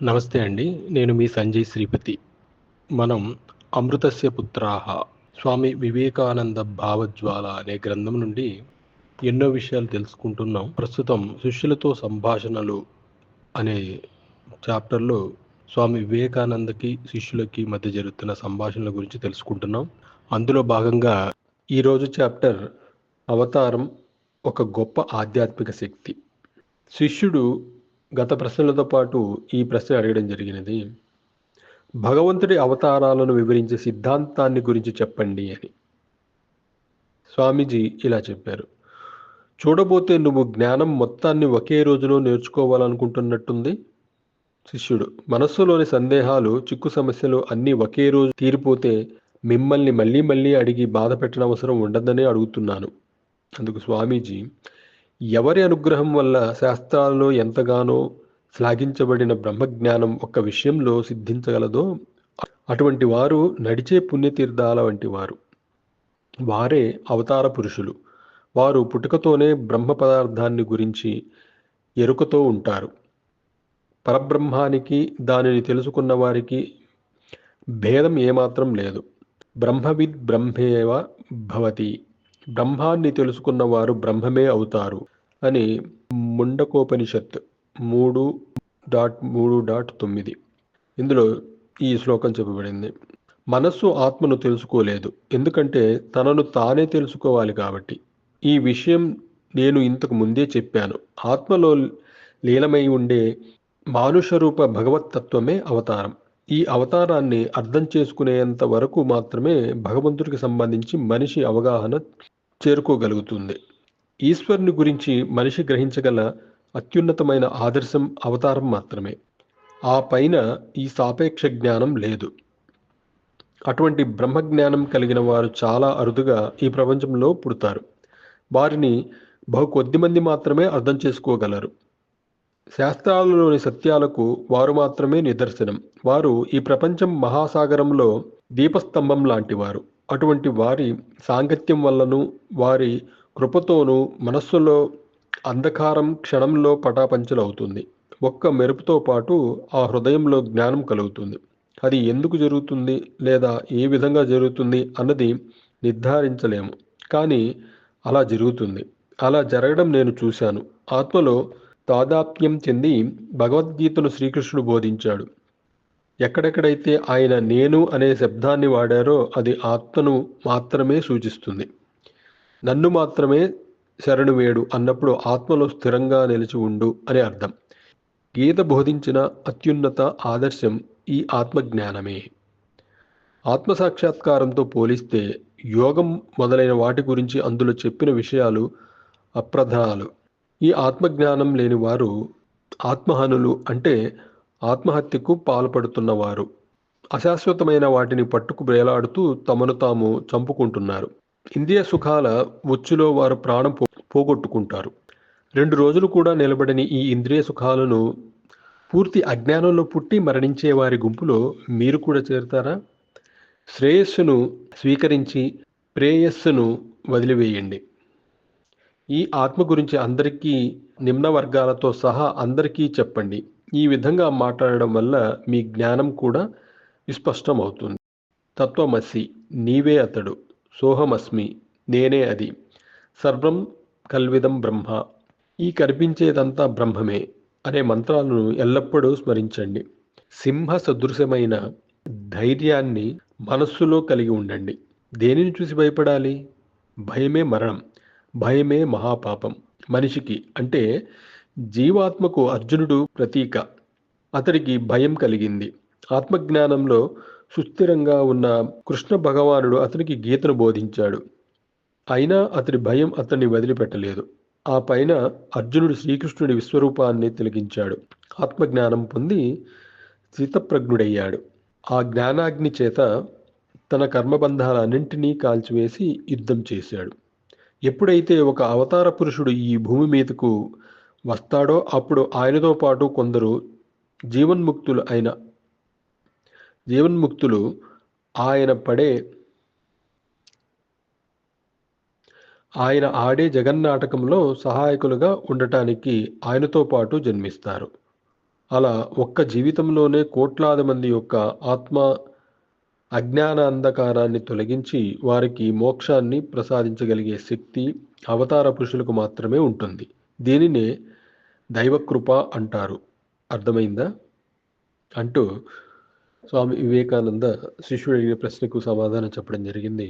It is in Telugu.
నమస్తే అండి. నేను మీ సంజయ్ శ్రీపతి. మనం 'అమృతస్య పుత్రాః' స్వామి వివేకానంద భావజ్వాల అనే గ్రంథం నుండి ఎన్నో విషయాలు తెలుసుకుంటున్నాం. ప్రస్తుతం 'శిష్యులతో సంభాషణలు' అనే చాప్టర్‌లో స్వామి వివేకానందకి, శిష్యులకి మధ్య జరుగుతున్న సంభాషణల గురించి తెలుసుకుంటున్నాం. అందులో భాగంగా ఈరోజు చాప్టర్ 'అవతారం ఒక గొప్ప ఆధ్యాత్మిక శక్తి'. శిష్యుడు గత ప్రశ్నలతో పాటు ఈ ప్రశ్న అడగడం జరిగినది. భగవంతుడి అవతారాలను వివరించే సిద్ధాంతాన్ని గురించి చెప్పండి అని. స్వామీజీ ఇలా చెప్పారు. చూడబోతే నువ్వు జ్ఞానం మొత్తాన్ని ఒకే రోజులో నేర్చుకోవాలనుకుంటున్నట్టుంది. శిష్యుడు: మనస్సులోని సందేహాలు, చిక్కు సమస్యలు అన్నీ ఒకే రోజు తీరిపోతే మిమ్మల్ని మళ్ళీ మళ్ళీ అడిగి బాధ పెట్టనవసరం ఉండదనే అడుగుతున్నాను. అందుకు స్వామీజీ: ఎవరి అనుగ్రహం వల్ల శాస్త్రాలలో ఎంతగానో శ్లాఘించబడిన బ్రహ్మజ్ఞానం ఒక్క విషయంలో సిద్ధించగలదో అటువంటి వారు నడిచే పుణ్యతీర్థాల వంటి వారు. వారే అవతార పురుషులు. వారు పుట్టుకతోనే బ్రహ్మ పదార్థాన్ని గురించి ఎరుకతో ఉంటారు. పరబ్రహ్మానికి దానిని తెలుసుకున్న వారికి భేదం ఏమాత్రం లేదు. బ్రహ్మవిద్ బ్రహ్మేవ భవతి. బ్రహ్మాన్ని తెలుసుకున్నవారు బ్రహ్మమే అవుతారు అని ముండకోపనిషత్ 3.3.9 ఇందులో ఈ శ్లోకం చెప్పబడింది. మనస్సు ఆత్మను తెలుసుకోలేదు, ఎందుకంటే తనను తానే తెలుసుకోవాలి కాబట్టి. ఈ విషయం నేను ఇంతకు ముందే చెప్పాను. ఆత్మలో లీలమై ఉండే మానుష రూప భగవత్తత్వమే అవతారం. ఈ అవతారాన్ని అర్థం చేసుకునేంత వరకు మాత్రమే భగవంతుడికి సంబంధించి మనిషి అవగాహన చేరుకోగలుగుతుంది. ఈశ్వరుని గురించి మనిషి గ్రహించగల అత్యున్నతమైన ఆదర్శం అవతారం మాత్రమే. ఆ పైన ఈ సాపేక్ష జ్ఞానం లేదు. అటువంటి బ్రహ్మజ్ఞానం కలిగిన వారు చాలా అరుదుగా ఈ ప్రపంచంలో పుడతారు. వారిని బహు కొద్ది మంది మాత్రమే అర్థం చేసుకోగలరు. శాస్త్రాలలోని సత్యాలకు వారు మాత్రమే నిదర్శనం. వారు ఈ ప్రపంచం మహాసాగరంలో దీపస్తంభం లాంటివారు. అటువంటి వారి సాంగత్యం వల్లను వారి కృపతోనూ మనస్సులో అంధకారం క్షణంలో పటాపంచలవుతుంది. ఒక్క మెరుపుతో పాటు ఆ హృదయంలో జ్ఞానం కలుగుతుంది. అది ఎందుకు జరుగుతుంది లేదా ఏ విధంగా జరుగుతుంది అన్నది నిర్ధారించలేము, కానీ అలా జరుగుతుంది. అలా జరగడం నేను చూశాను. ఆత్మలో తాదాత్మ్యం చెంది భగవద్గీతను శ్రీకృష్ణుడు బోధించాడు. ఎక్కడెక్కడైతే ఆయన నేను అనే శబ్దాన్ని వాడారో అది ఆత్మను మాత్రమే సూచిస్తుంది. నన్ను మాత్రమే శరణు వేడు అన్నప్పుడు ఆత్మలో స్థిరంగా నిలిచి ఉండు అని అర్థం. గీత బోధించిన అత్యున్నత ఆదర్శం ఈ ఆత్మజ్ఞానమే. ఆత్మసాక్షాత్కారంతో పోలిస్తే యోగం మొదలైన వాటి గురించి అందులో చెప్పిన విషయాలు అప్రధానాలు. ఈ ఆత్మజ్ఞానం లేని వారు ఆత్మహనులు, అంటే ఆత్మహత్యకు పాల్పడుతున్నవారు. అశాశ్వతమైన వాటిని పట్టుకు వేలాడుతూ తమను తాము చంపుకుంటున్నారు. ఇంద్రియ సుఖాల ఉచ్చులో వారు ప్రాణం పోగొట్టుకుంటారు. 2 రోజులు కూడా నిలబడని ఈ ఇంద్రియ సుఖాలను పూర్తి అజ్ఞానంలో పుట్టి మరణించే వారి గుంపులో మీరు కూడా చేరుతారా? శ్రేయస్సును స్వీకరించి ప్రేయస్సును వదిలివేయండి. ఈ ఆత్మ గురించి అందరికీ, నిమ్న వర్గాలతో సహా అందరికీ చెప్పండి. ఈ విధంగా మాట్లాడడం వల్ల మీ జ్ఞానం కూడా విస్పష్టమవుతుంది. తత్వమసి, నీవే అతడు. సోహమస్మి, నేనే అది. సర్వం కల్విదం బ్రహ్మ, ఈ కనిపించేదంతా బ్రహ్మమే అనే మంత్రాలను ఎల్లప్పుడూ స్మరించండి. సింహ సదృశమైన ధైర్యాన్ని మనస్సులో కలిగి ఉండండి. దేనిని చూసి భయపడాలి? భయమే మరణం, భయమే మహాపాపం. మనిషికి, అంటే జీవాత్మకు అర్జునుడు ప్రతీక. అతడికి భయం కలిగింది. ఆత్మజ్ఞానంలో సుస్థిరంగా ఉన్న కృష్ణ భగవానుడు అతనికి గీతను బోధించాడు. అయినా అతడి భయం అతన్ని వదిలిపెట్టలేదు. ఆ పైన అర్జునుడు శ్రీకృష్ణుడి విశ్వరూపాన్ని తిలకించాడు. ఆత్మజ్ఞానం పొంది స్థితప్రజ్ఞుడయ్యాడు. ఆ జ్ఞానాగ్ని చేత తన కర్మబంధాలన్నింటినీ కాల్చివేసి యుద్ధం చేశాడు. ఎప్పుడైతే ఒక అవతార పురుషుడు ఈ భూమి మీదకు వస్తాడో అప్పుడు ఆయనతో పాటు కొందరు జీవన్ముక్తులు ఆయన ఆడే జగన్నాటకంలో సహాయకులుగా ఉండటానికి ఆయనతో పాటు జన్మిస్తారు. అలా ఒక్క జీవితంలోనే కోట్లాది మంది యొక్క ఆత్మ అజ్ఞాన అంధకారాన్ని తొలగించి వారికి మోక్షాన్ని ప్రసాదించగలిగే శక్తి అవతార పురుషులకు మాత్రమే ఉంటుంది. దీనినే దైవకృప అంటారు. అర్థమైందా? అంటూ స్వామి వివేకానంద శిష్యుడు అడిగిన ప్రశ్నకు సమాధానం చెప్పడం జరిగింది.